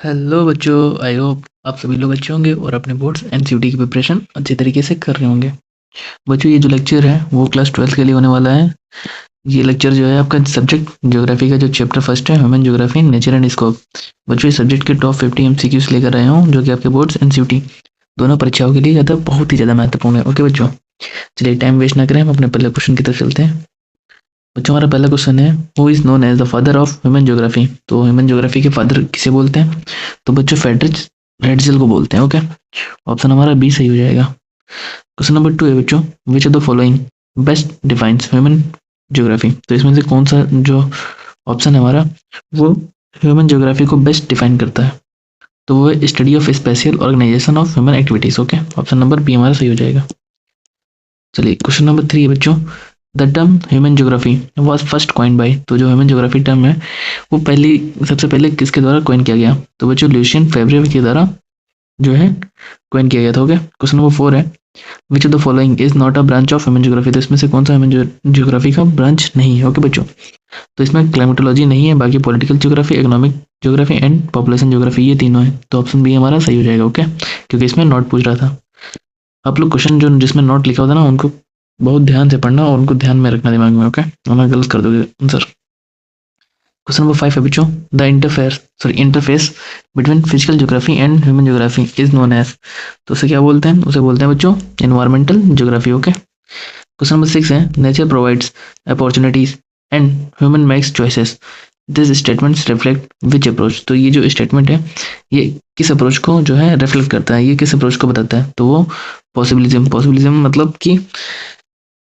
Hello बच्चों, I hope आप सभी लोग अच्छे होंगे और अपने बोर्ड्स एनसीईटी की प्रिपरेशन अच्छे तरीके से कर रहे होंगे। बच्चों, ये जो लेक्चर है वो क्लास 12th के लिए होने वाला है। ये लेक्चर जो है आपका सब्जेक्ट ज्योग्राफी का जो चैप्टर फर्स्ट है, human geography nature and scope. बच्चों, इस सब्जेक्ट के टॉप 50 एमसीक्यूज लेकर आया हूँ जो कि आपके बोर्ड्स एनसीईटी दोनों परीक्षाओं के लिए बहुत ही ज़्यादा महत्वपूर्ण है। ओके बच्चों, चलिए टाइम वेस्ट ना करें, हम अपने पहले क्वेश्चन की तरफ चलते हैं। बच्चों, हमारा पहला क्वेश्चन है, who is known as the father of human geography. तो ह्यूमन ज्योग्राफी के फादर किसे बोलते हैं? तो बच्चों, फ्रेडरिक रेडजल को बोलते हैं। ओके, ऑप्शन हमारा बी सही हो जाएगा। क्वेश्चन नंबर 2 है बच्चों, which of the following best defines human geography. तो इसमें से कौन सा जो ऑप्शन है हमारा वो ह्यूमन ज्योग्राफी को बेस्ट डिफाइन करता है? तो वो है study of spatial organisation of human activities. Okay, option number B हमारा सही हो जाएगा। चलिए क्वेश्चन नंबर 3 है बच्चों, the term human geography was first coined by. तो जो ह्यूमन ज्योग्राफी टर्म है वो सबसे पहले किसके द्वारा कॉइन किया गया? तो बच्चों, ल्यूशियन फेब्रे के द्वारा जो है कॉइन किया गया था। ओके, क्वेश्चन नंबर 4 है, विच of the following is not a branch of human geography. तो इसमें से कौन सा ह्यूमन ज्योग्राफी का ब्रांच नहीं है? ओके बच्चों, तो इसमें क्लाइमेटोलॉजी नहीं है, बाकी political geography, economic geography and population geography, ये तीनों है। तो ऑप्शन बी हमारा सही हो जाएगा। ओके, क्योंकि इसमें नोट पूछ रहा था। आप लोग क्वेश्चन जो जिसमें नोट लिखा होता है ना उनको बहुत ध्यान से पढ़ना और उनको ध्यान में रखना दिमाग में। ओके, वरना गलत कर दोगे आंसर। क्वेश्चन नंबर 5 है बच्चों, the interface between physical geography and human geography is known as. तो उसे क्या बोलते हैं? उसे बोलते हैं बच्चों environmental geography. Okay, question number 6 है, nature provides opportunities and human makes choices, this statements reflect which approach. तो ये जो स्टेटमेंट है ये किस अप्रोच को जो है रिफ्लेक्ट करता है, ये किस अप्रोच को बताता है? तो वो पॉसिबिलिज्म मतलब कि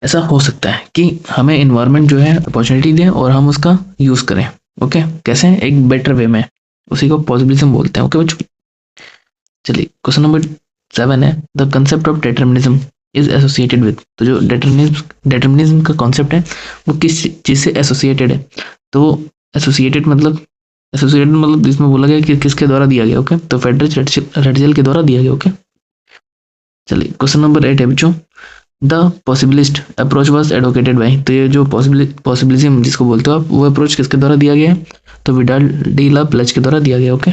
ऐसा हो सकता है कि हमें इन्वायरमेंट जो है अपॉर्चुनिटी दे और हम उसका यूज करें। ओके, कैसे? एक बेटर वे में, उसी को पॉसिबिलिज्म बोलते हैं। ओके बच्चों, चलिए क्वेश्चन नंबर 7 है, the concept of determinism is associated with. तो जो डिटर्मिनिज्म का कॉन्सेप्ट है वो किस चीज से एसोसिएटेड है? तो एसोसिएटेड मतलब इसमें बोला गया कि किसके द्वारा दिया गया। ओके, तो फ्रेडरिक रेडजल के द्वारा दिया गया। ओके, चलिए क्वेश्चन नंबर 8 है बच्चों, the possibilist approach was advocated by. तो ये जो पॉसिबिलिज्म जिसको बोलते हो आप, वो अप्रोच किसके द्वारा दिया गया है? तो विडाल डी ला प्लच के द्वारा दिया गया। ओके,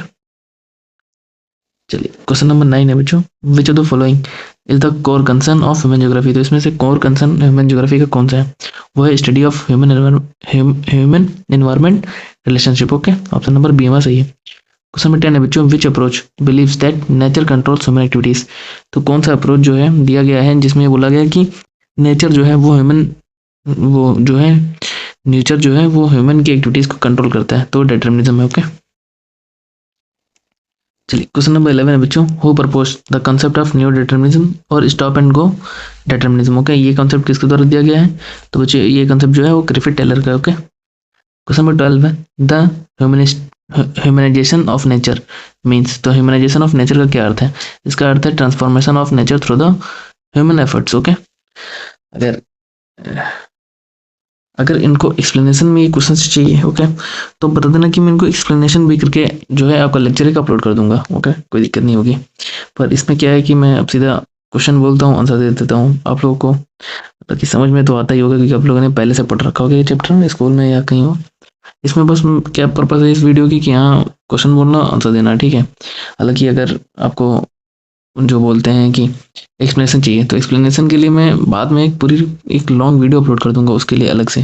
चलिए क्वेश्चन नंबर 9 है बच्चों, which of the following is the core concern of human geography. तो इसमें से कोर कंसर्न ह्यूमन ज्योग्राफी का कौन सा है? वो है study of human environment relationship. Okay, option number B हमारा सही है। क्वेश्चन नंबर 10 है बच्चों, which approach believes that nature controls human activities. तो कौन सा अप्रोच जो है दिया गया है जिसमें बोला गया कि नेचर जो है वो जो है नेचर जो है वो ह्यूमन की एक्टिविटीज को कंट्रोल करता है? तो डिटर्मिनिज्म है। ओके, चलिए क्वेश्चन नंबर 11 है बच्चों, who propose the concept of new determinism और stop and go determinism. Okay, ये कंसेप्ट किसके द्वारा दिया गया है? तो बच्चों ये कंसेप्ट जो है वो ग्रिफिथ टेलर का है। ओके, क्वेश्चन नंबर 12 है, the humanist humanisation of nature means. तो ह्यूमनाइजेशन ऑफ नेचर का क्या अर्थ है? इसका अर्थ है transformation of nature through the human efforts. Okay, अगर अगर इनको एक्सप्लेनेशन में ये क्वेश्चन चाहिए ओके, तो बता देना कि मैं इनको एक्सप्लेनेशन भी करके जो है आपका लेक्चर एक अपलोड कर दूंगा। ओके, कोई दिक्कत नहीं होगी। पर इसमें क्या है कि मैं अब सीधा क्वेश्चन बोलता हूँ, आंसर दे देता हूँ आप लोगों को, ताकि समझ में तो आता ही होगा क्योंकि आप लोगों ने पहले से पढ़ रखा होगा ये चैप्टर स्कूल में या कहीं हो। इसमें बस क्या पर्पज़ है इस वीडियो की कि हाँ क्वेश्चन बोलना आंसर देना, ठीक है। हालांकि अगर आपको जो बोलते हैं कि एक्सप्लेनेशन चाहिए तो एक्सप्लेनेशन के लिए मैं बाद में एक लॉन्ग वीडियो अपलोड कर दूंगा, उसके लिए अलग से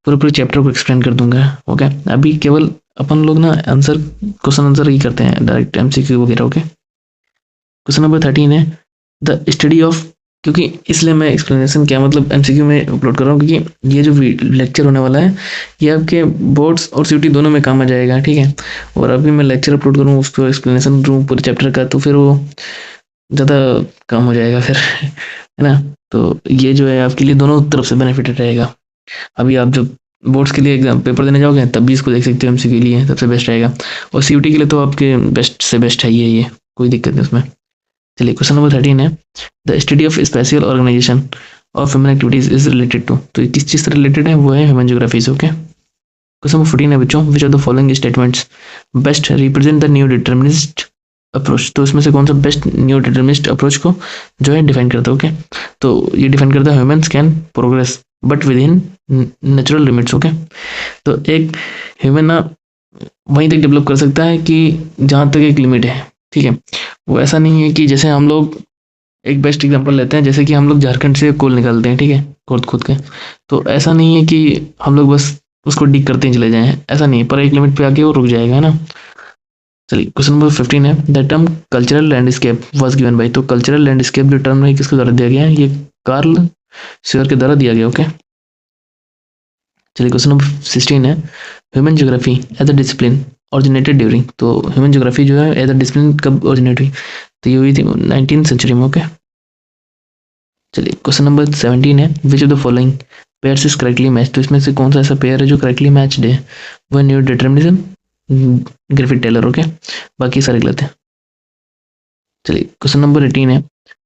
पूरे चैप्टर को एक्सप्लेन कर दूंगा। ओके, अभी केवल अपन लोग ना आंसर क्वेश्चन आंसर ही करते हैं, डायरेक्ट एमसीक्यू वगैरह। ओके, क्वेश्चन नंबर 13 है, द स्टडी ऑफ। क्योंकि इसलिए मैं एक्सप्लेनेशन क्या मतलब एमसीक्यू में अपलोड कर रहा हूँ क्योंकि ये जो लेक्चर होने वाला है ये आपके बोर्ड्स और सीयूटी दोनों में काम आ जाएगा, ठीक है। और अभी मैं लेक्चर अपलोड करूँ उसको एक्सप्लेनेशन दूँ पूरे चैप्टर का तो फिर वो ज़्यादा कम हो जाएगा फिर है ना। तो ये जो है आपके लिए दोनों तरफ से बेनिफिटेड रहेगा। अभी आप जब बोर्ड्स के लिए एग्जाम पेपर देने जाओगे तब भी इसको देख सकते हो, एमसीक्यू के लिए सबसे बेस्ट रहेगा, और सीयूटी के लिए तो आपके बेस्ट से बेस्ट है ये कोई दिक्कत नहीं उसमें। चलिए क्वेश्चन नंबर 13 है, the study of spatial organisation of human activities is related to. तो ये किस चीज़ से रिलेटेड है? वो है human geographies. Okay, question number 14 है बच्चों, which of the following statements best represent the new determinist approach. तो इसमें से कौन सा बेस्ट न्यू डिटर्मिनिस्ट अप्रोच को जो है डिफाइन करता है? ओके, तो ये डिफाइन करता है humans can progress but with in natural limits. Okay, तो एक ह्यूमन ना वहीं तक डेवलप कर सकता है कि जहाँ तक एक लिमिट है, ठीक है। वो ऐसा नहीं है कि जैसे हम लोग एक बेस्ट एग्जांपल लेते हैं, जैसे कि हम लोग झारखंड से कोल निकालते हैं, ठीक है, खोद खोद के। तो ऐसा नहीं है कि हम लोग बस उसको डिग करते ही चले जाएं, ऐसा नहीं है, पर एक लिमिट पे आके वो रुक जाएगा, है ना। चलिए क्वेश्चन नंबर 15 है, the term cultural landscape was given by. तो कल्चरल लैंडस्केप जो टर्म है किसके द्वारा दिया गया है, ये कार्ल शेयर के द्वारा दिया गया, ओके। चलिए क्वेश्चन नंबर 16 है, human geography as a discipline originated during. तो ह्यूमन ज्योग्राफी जो है एज अ डिसिप्लिन कब ओरिजिनेट हुई, तो ये हुई थी 19th सेंचुरी में, ओके। चलिए क्वेश्चन नंबर 17 है, विच of the following pairs is correctly match. तो इसमें से कौन सा ऐसा पेयर है जो करेक्टली मैच्ड है, वह new determinism Griffith Taylor, okay. बाकी सारे गलत है। चलिए क्वेश्चन नंबर 18 है,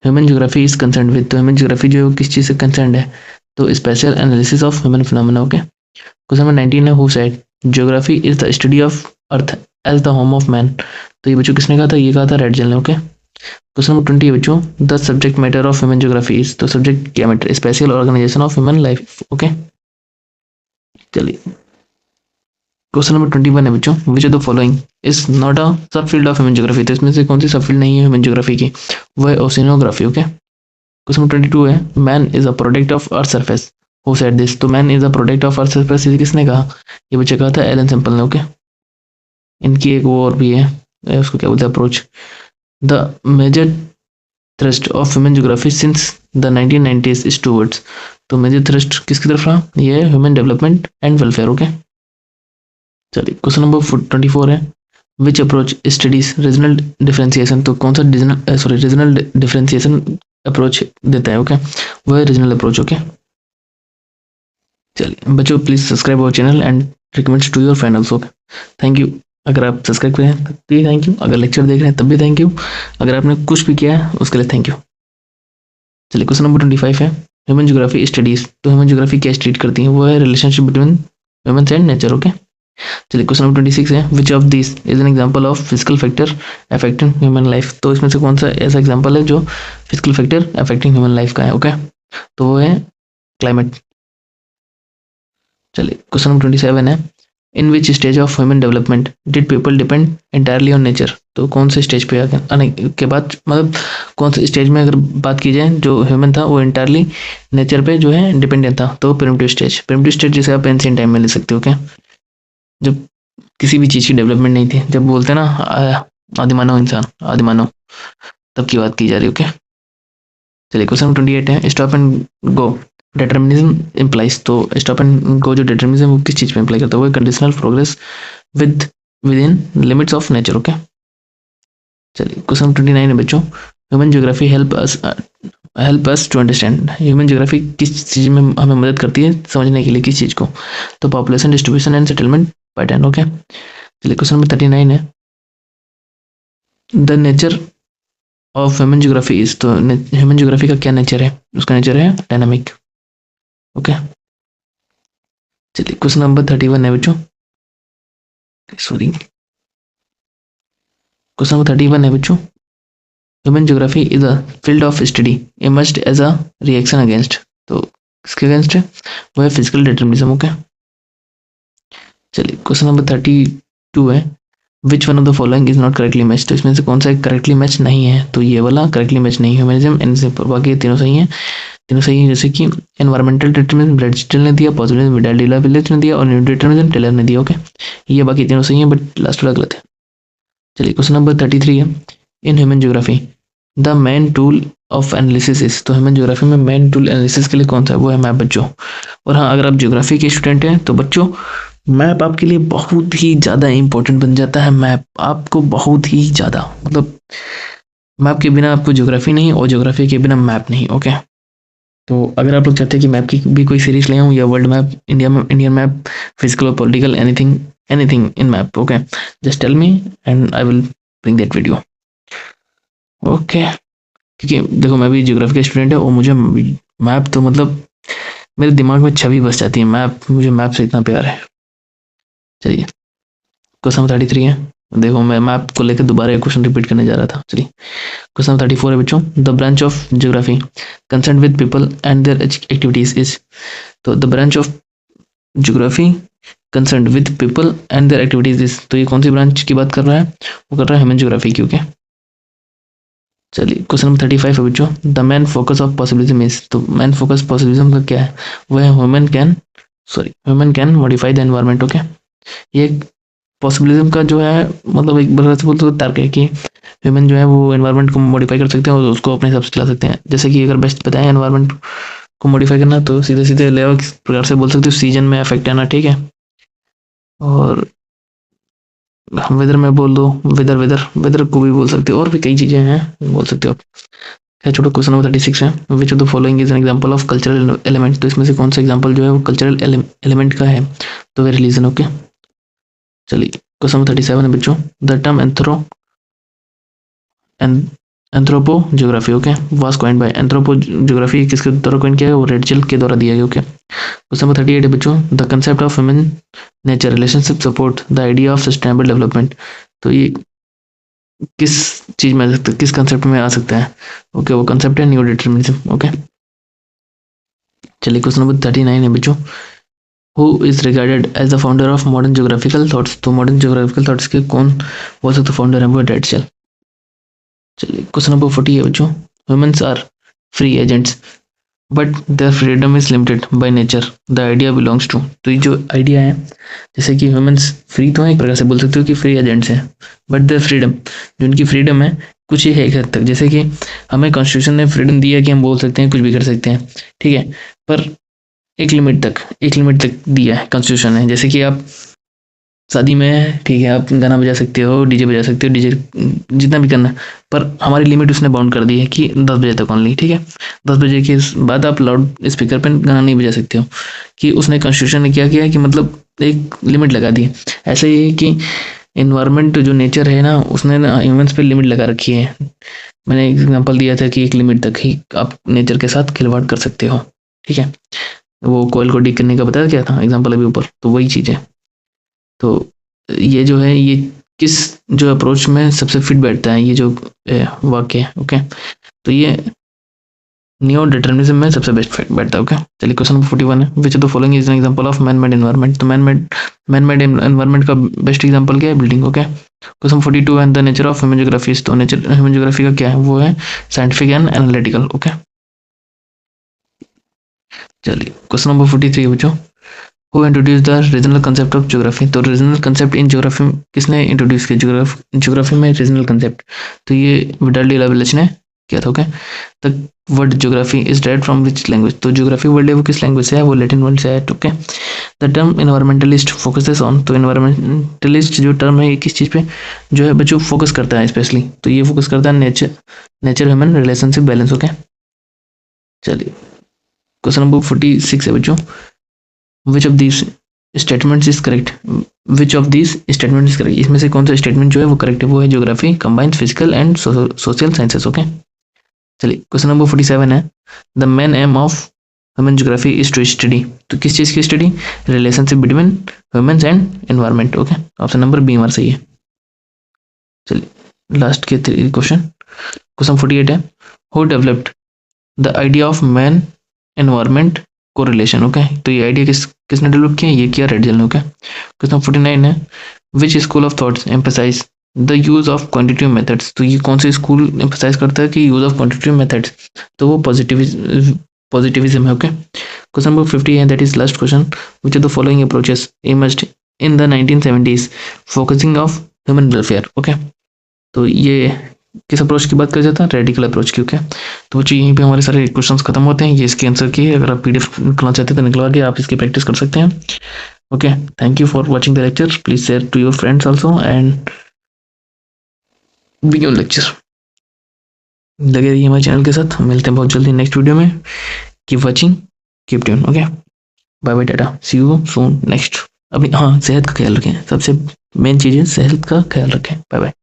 human geography is concern with. तो ह्यूमन ज्योग्राफी जो किस चीज़ से कंसर्न है, तो spatial analysis of human phenomena, okay. Question number 19 है, who said geography is the study of earth as the home of man. तो ये बच्चों किसने कहा था, ये कहा था रेडजल ने, ओके। क्वेश्चन नंबर 20 है बच्चों, the subject matter of human geography is. तो सब्जेक्ट क्या matter, spatial organisation of human life, okay. चलिए क्वेश्चन नंबर 21 है बच्चों, which of the following is not a sub field of human geography. तो इसमें से कौन सी सब फील्ड नहीं है ह्यूमन ज्योग्राफी की, वह है ओशिनोग्राफी, ओके। क्वेश्चन नंबर 22 है, man is a product of earth surface, who said this. तो man is a product of earth surface, ये किसने कहा, ये बच्चे कहा था एलन सिंपल ने, ओके। इनकी एक वो और भी है, उसको क्या बोलते हैं, approach. The major thrust of human geography since the 1990s is towards. तो मेजर थ्रस्ट किसकी तरफ रहा, ये है human development and welfare, okay. चलिए क्वेश्चन नंबर 24 है, which approach studies regional differentiation. तो कौन सा रीजनल डिफरेंशिएशन अप्रोच देता है, ओके, वो है रीजनल अप्रोच, ओके। चलिए बच्चों please subscribe our channel and recommend to your friend also, okay. Thank you. अगर आप सब्सक्राइब करें तब भी थैंक यू, अगर लेक्चर देख रहे हैं तब भी थैंक यू, अगर आपने कुछ भी किया है उसके लिए थैंक यू। चलिए क्वेश्चन नंबर 25 है, ह्यूमन ज्योग्राफी स्टडीज। तो ह्यूमन ज्योग्राफी क्या स्टडी करती है, वो है relationship between human and nature, okay. चलिए क्वेश्चन नंबर 26 है, which of this is an example of physical factor affecting human life. तो इसमें से कौन सा ऐसा एग्जांपल है जो physical factor affecting human life का है, ओके। तो वो है क्लाइमेट। चलिए क्वेश्चन नंबर 27 है, in which stage of human development did people depend entirely on nature. तो कौन से स्टेज पे आने के बाद, मतलब कौन से स्टेज में अगर बात की जाए जो ह्यूमन था वो एंटायरली नेचर पे जो है डिपेंडेंट था, तो प्रिमिटिव स्टेज। प्रिमिटिव स्टेज जैसे आप एंशिएंट टाइम में ले सकते हो, क्या, जब किसी भी चीज़ की डेवलपमेंट नहीं थी, जब बोलते हैं ना आदिमानव इंसान, आदिमानव, तब की बात की जा रही है, ओके। चलिए क्वेश्चन नंबर 28 है, stop and go determinism implies. तो स्टॉप एंड गो जो डिटर्मिनिज्म वो किस चीज़ पे इम्प्लाई करता है, वो है conditional progress with within limits of nature, okay. चलिए क्वेश्चन नंबर 29 है बच्चों, human geography help us to understand. Human geography किस चीज़ में हमें मदद करती है समझने के लिए, किस चीज़ को, तो population distribution and settlement pattern, okay. चलिए क्वेश्चन नंबर 39 है, the nature of human geography is. तो ह्यूमन ज्योग्राफी का क्या नेचर है, उसका नेचर है डायनामिक, ओके। चलिए क्वेश्चन नंबर 31 है बच्चों, सॉरी क्वेश्चन नंबर 31 है बच्चों, human geography is a field of study emerged as a reaction against. तो किसके अगेंस्ट है, वो है फिजिकल डिटर्मिनिज्म, ओके। चलिए क्वेश्चन नंबर 32 है, which one of the following is not correctly match. तो इसमें से कौन सा करेक्टली मैच नहीं है, तो ये वाला करेक्टली मैच नहीं है, ह्यूमनिज्म एंड बाकी तीनों सही हैं, तीनों सही है। जैसे कि एनवायरमेंटल डिटर्मिनिज्म ब्रेडस्टिल ने दिया, पॉजिटिव विडाल डिला विलेज ने दिया, और न्यू डिटर्मिनिज्म टेलर ने दिया, ओके। ये बाकी तीनों सही है, बट लास्ट वाला गलत है। चलिए क्वेश्चन नंबर 33 है, in human geography the main tool of analysis is. तो ह्यूमन ज्योग्राफी में मेन टूल एनालिसिस के लिए कौन सा है, वो है मैप बच्चों। और हाँ, अगर आप ज्योग्राफी के स्टूडेंट हैं तो बच्चों मैप आपके लिए बहुत ही ज़्यादा इंपॉर्टेंट बन जाता है। मैप आपको बहुत ही ज़्यादा, मतलब मैप के बिना आपको ज्योग्राफी नहीं और ज्योग्राफी के बिना मैप नहीं, ओके। तो अगर आप लोग चाहते हैं कि मैप की भी कोई सीरीज ले आऊँ, या वर्ल्ड मैप, इंडिया में इंडियन मैप, फिजिकल और political, anything anything in map, okay, just tell me and I will bring that video, okay. क्योंकि देखो मैं भी ज्योग्राफी का स्टूडेंट है और मुझे मैप तो मतलब मेरे दिमाग में छवि बस जाती है मैप, मुझे मैप से इतना प्यार है। चलिए क्वेश्चन 33 है, देखो मैं मैप को लेकर दोबारा एक क्वेश्चन रिपीट करने जा रहा था। चलिए क्वेश्चन 34 है बच्चों, the branch of geography concern with people and their activities is. तो the branch of geography concern with people and their activities. तो ये कौन सी ब्रांच की बात कर रहा है? वो कर रहा है ह्यूमन ज्योग्राफी की। ओके, चलिए क्वेश्चन नंबर 35 है बच्चों। The main focus of possibilism is. तो मेन फोकस पॉसिबिलिज्म का क्या है? वो है human can modify the environment. Okay, ये पॉसिबिलिज्म का जो है मतलब एक बार से बोलते तो तर्क है कि ह्यूमन जो है वो एनवायरनमेंट को मॉडिफाई कर सकते हैं और उसको अपने हिसाब से चला सकते हैं। जैसे कि अगर बेस्ट बताएं एनवायरनमेंट को मॉडिफाई करना, तो सीधे सीधे ले इस प्रकार से बोल सकते हो सीजन में अफेक्ट आना, ठीक है। और वेदर में बोल दो, वेदर को भी बोल सकते हो, और भी कई चीज़ें हैं बोल सकते हो आप। है छोटा क्वेश्चन नंबर 36 है। विच of the following is an example of cultural element. तो इसमें से कौन सा एग्जांपल जो है वो कल्चरल एलिमेंट का है? तो वे रिलीजन। ओके, चलिए क्वेश्चन नंबर 37 है बच्चों। The term anthropo geography, okay, was coined bye. Anthropo geography किसके द्वारा कॉइन किया है? वो रेडजेल के द्वारा दिया गया। ओके, क्वेश्चन नंबर 38 है बच्चों। The concept of human nature relationship support the idea of sustainable development. तो ये किस चीज में आ सकता है, किस कंसेप्ट में आ सकता है? ओके, वो कंसेप्ट है न्यू डिटर्मिनिज्म। ओके, चलिए क्वेश्चन नंबर 39 है बच्चों। Who is regarded as the founder of modern geographical thoughts. तो मॉडर्न ज्योग्राफिकल थॉट्स के कौन बोल सकते फाउंडर है? वो रेडजेल। चलिए क्वेश्चन नंबर 40 है बच्चों। Humans are free agents but their freedom is limited by nature the idea belongs to. तो ये जो आइडिया है, जैसे कि ह्यूमंस फ्री तो है, एक प्रकार से बोल सकते हो कि फ्री एजेंट्स हैं, बट देयर फ्रीडम, जो उनकी फ्रीडम है कुछ ही है एक हद तक। जैसे कि हमें कॉन्स्टिट्यूशन ने फ्रीडम दिया कि हम बोल सकते हैं, कुछ भी कर सकते हैं, ठीक है, पर एक लिमिट तक दिया है कॉन्स्टिट्यूशन ने। जैसे कि आप शादी में, ठीक है, आप गाना बजा सकते हो, डीजे बजा सकते हो, डीजे जितना भी करना है, पर हमारी लिमिट उसने बाउंड कर दी है कि 10 बजे तक ओनली, ठीक है। 10 बजे के बाद आप लाउड स्पीकर पर गाना नहीं बजा सकते हो, कि उसने कॉन्स्टिट्यूशन ने क्या किया है कि मतलब एक लिमिट लगा दी है। ऐसे ही है कि इन्वायरमेंट जो नेचर है ना, उसने ना ह्यूमंस पे लिमिट लगा रखी है। मैंने एक एग्जांपल दिया था कि एक लिमिट तक ही आप नेचर के साथ खिलवाड़ कर सकते हो, ठीक है। वो कोयल को डी करने का बताया क्या था एग्जांपल अभी ऊपर, तो वही चीज़ है। तो ये जो है ये किस जो अप्रोच में सबसे फिट बैठता है, ये जो वाक्य है। ओके, तो ये नियो डिटर्मिनिज्म में सबसे बेस्ट फिट बैठता है। ओके, चलिए क्वेश्चन नंबर 41 है। विच of the following is an example of man made environment. तो मैन मेड एनवायरनमेंट का बेस्ट एग्जांपल क्या है? बिल्डिंग। ओके, क्वेश्चन 42 है। The nature of human geography. तो नेचर ह्यूमन ज्योग्राफी का क्या है? वो है साइंटिफिक एंड एनालिटिकल। ओके, चलिए क्वेश्चन नंबर 43 है बच्चों। Who introduce the regional concept of geography. तो रीजनल कंसेप्ट इन ज्योग्राफी किसने इंट्रोड्यूस किया? ज्योग्राफी में रीजनल कंसेप्ट, तो ये विडाल डी लावेलेच ने किया था। Okay, the word geography is direct from which language. तो ज्योग्राफी वर्ड है वो किस लैंग्वेज से है? वो लैटिन वर्ड से है। Okay, the term environmentalist focuses on. तो इन्वायरमेंटलिस्ट जो टर्म है ये किस चीज़ पे जो है बच्चों फोकस करता है स्पेशली? तो ये फोकस करता है nature human relationship balance. Okay, चलिए क्वेश्चन नंबर 46 है बच्चों। Which of this statements is correct. Which of this statement is correct. इसमें से कौन सा स्टेटमेंट जो है वो करेक्ट है? वो है geography combines physical and social sciences. Okay, चलिए क्वेश्चन नंबर 47 है। The main aim of human geography is to study. तो किस चीज़ की study? Relationship between humans and environment. Okay, option number B हमारा सही है। चलिए लास्ट के 3 क्वेश्चन। क्वेश्चन 48 है। Who developed the idea of man environment correlation. Okay, तो ये आइडिया किसने डेवलप किया? ये किया रेडजेल ने। ओके, क्वेश्चन 49 है। Which school of thoughts emphasize the use of quantitative methods. तो ये कौन सा स्कूल एम्फसाइज करता है कि यूज ऑफ क्वांटिटेटिव मेथड्स? तो वो पॉजिटिविज्म है। ओके, क्वेश्चन नंबर 50 है, that is last question. Which of the following approaches emerged in the 1970s focusing of human welfare. Okay, तो ये किस अप्रोच की बात कर जाता है? रेडिकल अप्रोच की। ओके, तो बच्चों यहीं पे हमारे सारे क्वेश्चंस खत्म होते हैं। ये इसके आंसर की, अगर आप पीडीएफ निकलना चाहते हैं तो निकलवा के आप इसकी प्रैक्टिस कर सकते हैं। Okay, thank you for watching the lecture. Please share to your friends also and begin lecture. लगे रहिए हमारे चैनल के साथ। मिलते हैं बहुत जल्दी नेक्स्ट वीडियो में। Keep watching, keep tune. Okay, bye bye, tata, see you soon next. अपनी सेहत का ख्याल रखें, सबसे मेन चीज़ है सेहत का ख्याल रखें। Bye bye.